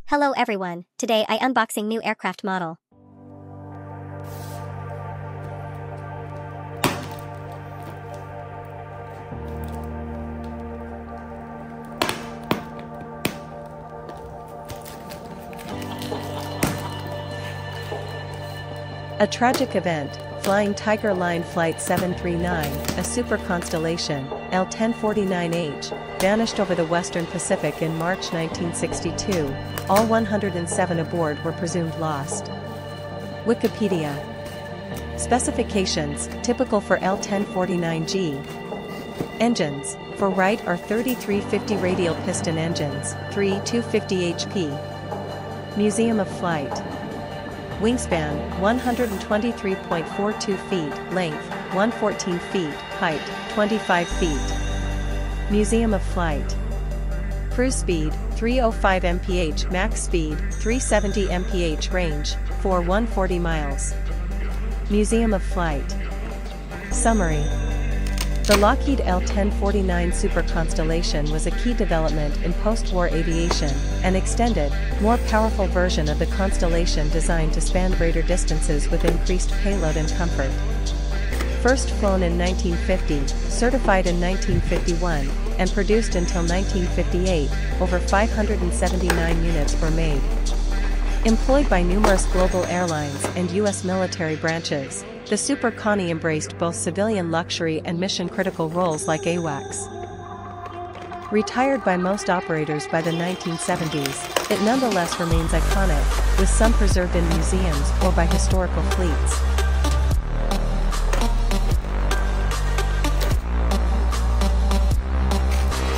Hello everyone, today I unboxing new aircraft model. A tragic event, Flying Tiger Line Flight 739, a super constellation, L-1049H, vanished over the western Pacific in March 1962. All 107 aboard were presumed lost. Wikipedia. Specifications, typical for L-1049G. Engines, for Wright are 3350 radial piston engines, 250 HP. Museum of Flight. Wingspan, 123.42 feet, length, 114 feet, height, 25 feet. Museum of Flight. Cruise speed, 305 mph, max speed, 370 mph, range, 140 miles. Museum of Flight. Summary. The Lockheed L-1049 Super Constellation was a key development in post-war aviation, an extended, more powerful version of the Constellation designed to span greater distances with increased payload and comfort. First flown in 1950, certified in 1951, and produced until 1958, over 579 units were made. Employed by numerous global airlines and U.S. military branches, the Super Connie embraced both civilian luxury and mission-critical roles like AWACS. Retired by most operators by the 1970s, it nonetheless remains iconic, with some preserved in museums or by historical fleets.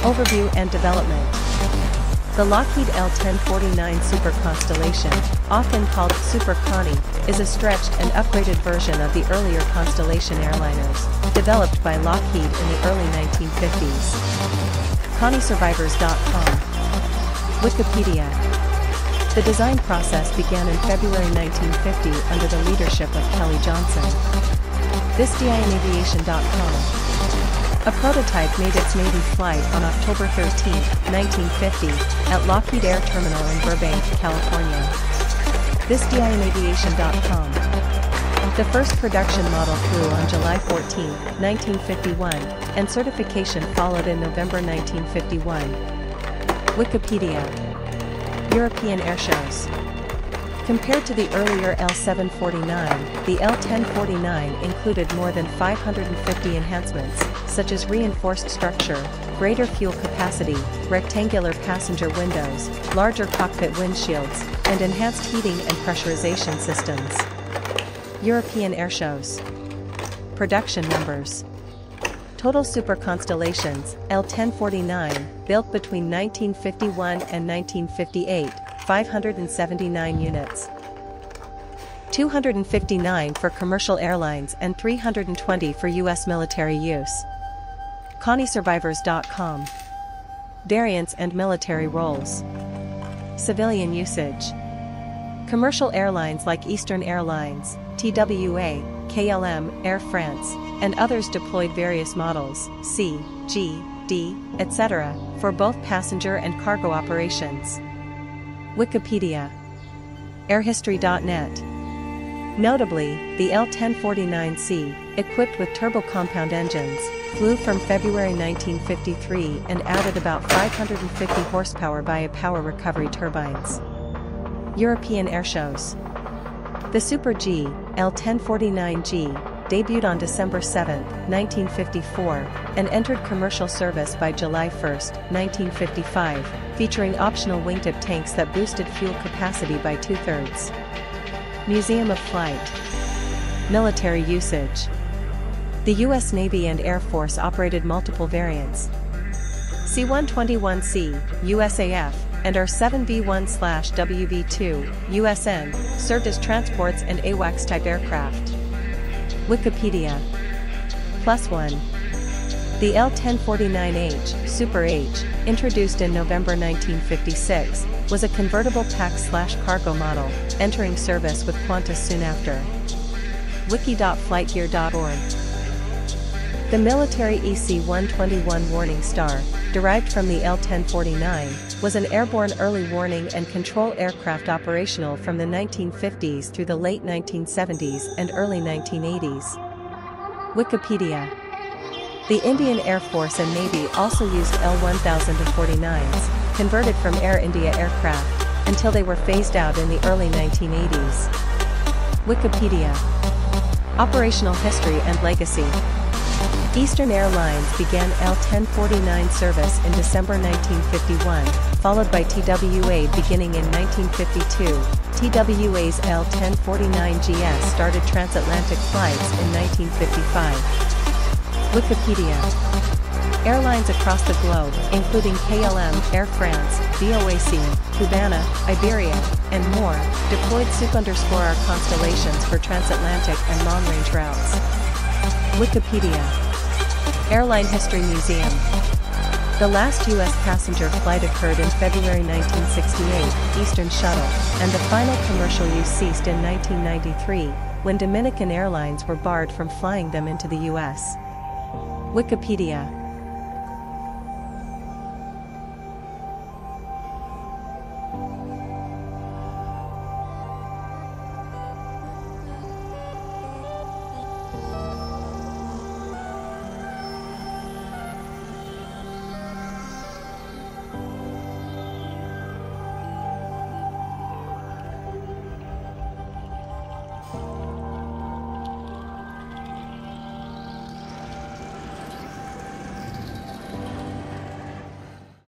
Overview and development. The Lockheed L-1049 Super Constellation, often called Super Connie, is a stretched and upgraded version of the earlier Constellation airliners, developed by Lockheed in the early 1950s. ConnieSurvivors.com. Wikipedia. The design process began in February 1950 under the leadership of Kelly Johnson. ThisDIAnaviation.com. A prototype made its maiden flight on October 13, 1950, at Lockheed Air Terminal in Burbank, California. ThisDIAnaviation.com. The first production model flew on July 14, 1951, and certification followed in November 1951. Wikipedia. European airshows. Compared to the earlier L-749, the L-1049 included more than 550 enhancements, such as reinforced structure, greater fuel capacity, rectangular passenger windows, larger cockpit windshields, and enhanced heating and pressurization systems. European airshows. Production numbers. Total super constellations, L-1049, built between 1951 and 1958, 579 units. 259 for commercial airlines and 320 for U.S. military use. ConnieSurvivors.com. Variants and military roles. Civilian usage. Commercial airlines like Eastern Airlines, TWA, KLM, Air France, and others deployed various models, C, G, D, etc., for both passenger and cargo operations. Wikipedia. Airhistory.net. Notably, the L-1049C, equipped with turbo-compound engines, flew from February 1953 and added about 550 horsepower via power recovery turbines. European airshows. The Super G, L-1049G, debuted on December 7, 1954, and entered commercial service by July 1, 1955, featuring optional wingtip tanks that boosted fuel capacity by 2/3. Museum of Flight. Military usage. The U.S. Navy and Air Force operated multiple variants. C-121C, USAF, and R-7B1/WB2, USN, served as transports and AWACS-type aircraft. Wikipedia. +1. The L-1049H, Super H, introduced in November 1956, was a convertible pax/cargo model, entering service with Qantas soon after. Wiki.flightgear.org. The military EC-121 warning star, derived from the L-1049, was an airborne early warning and control aircraft operational from the 1950s through the late 1970s and early 1980s. Wikipedia. The Indian Air Force and Navy also used L-1049s, converted from Air India aircraft, until they were phased out in the early 1980s. Wikipedia. Operational history and legacy. Eastern Airlines began L-1049 service in December 1951, followed by TWA beginning in 1952. TWA's L-1049GS started transatlantic flights in 1955. Wikipedia. Airlines across the globe, including KLM, Air France, VOAC, Cubana, Iberia, and more, deployed SUP_R constellations for transatlantic and long-range routes. Wikipedia. Airline History Museum. The last U.S. passenger flight occurred in February 1968, Eastern Shuttle, and the final commercial use ceased in 1993, when Dominican Airlines were barred from flying them into the U.S. Wikipedia.